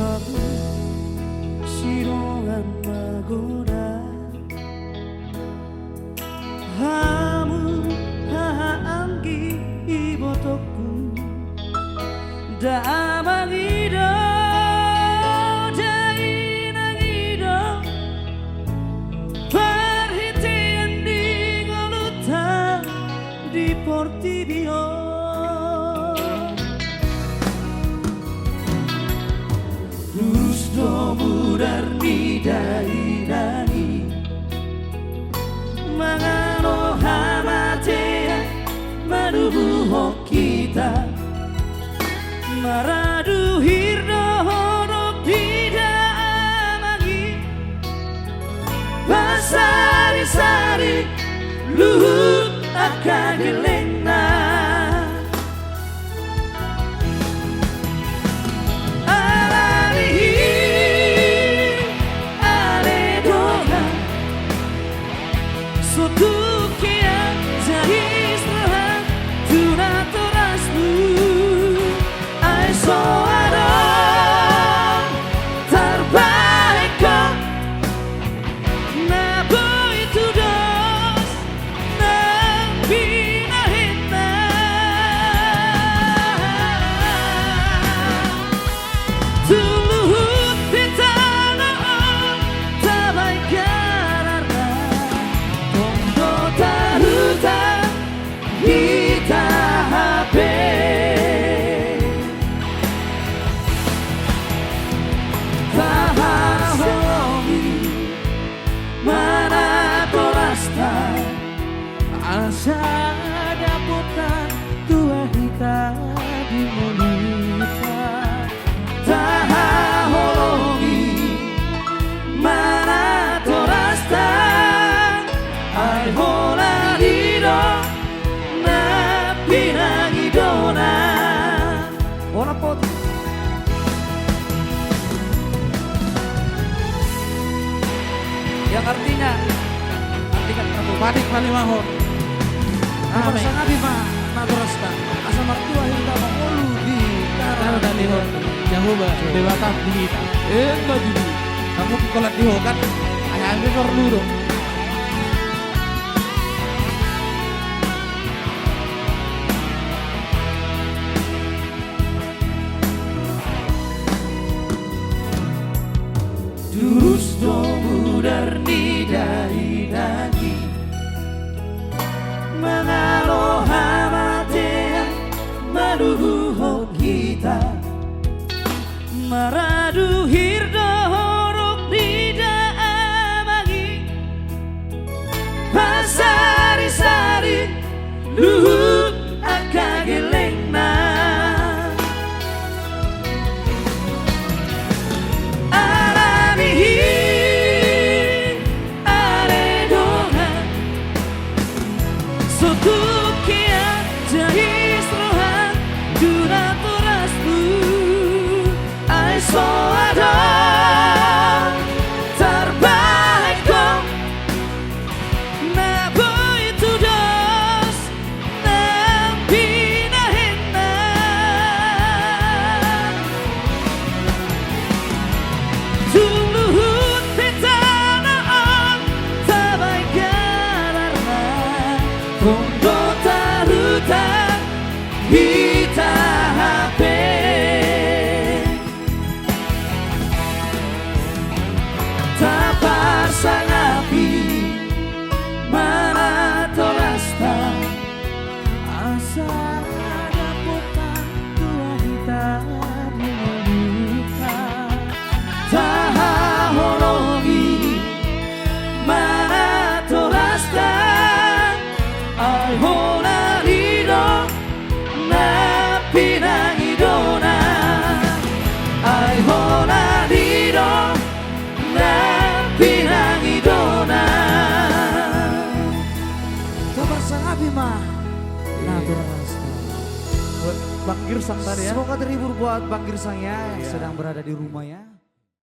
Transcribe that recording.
babu sirongan magoda hamu haanggi ibotoku damangido jainangido perhentian di ngoluta di Portibio lurus do mudar ni dainani mangano hamatea manubuho kita maradu hirdo honok tidak amangi basari-sari luhut akagelena Sotukia zahisrahan tunatorasmu Ay soado terbaik kau na boy to dos na pinahina tuluhut pitana tabay kararna Tondo taruta kita HP Asa daputan tua hita di molita taholongi mana torasta ai hola dido na pinangidona ora pot yang artinya panik palimahon Masa nabi pak Natorasta asa martua hinta mangolu di karena dan diho Yahuba dewata di kita baju kamu kolat diho kan ayah ambil perlu Durus do mudar ni dari dagi Mangalo hamatea manubuho kita maradu hirdo horok tidak amangi pasari-sari luhut akagelengna Sotukia jahisrohan tunatorasmu Ay soado terbaik kau na boy to dos na pinahina Tuluhut pitanaan tabay kararna Tondo taruta kita HP Tapar sang api mana torasta asa daputan tua hita di molita taholongi mana torasta Ay hola rido na pinangidona Ay hola rido na pinangidona Kabar sang api mah Natorasta Bang Girsang tadi ya. Semoga terhibur buat Bang Girsang ya yang sedang berada di rumah ya.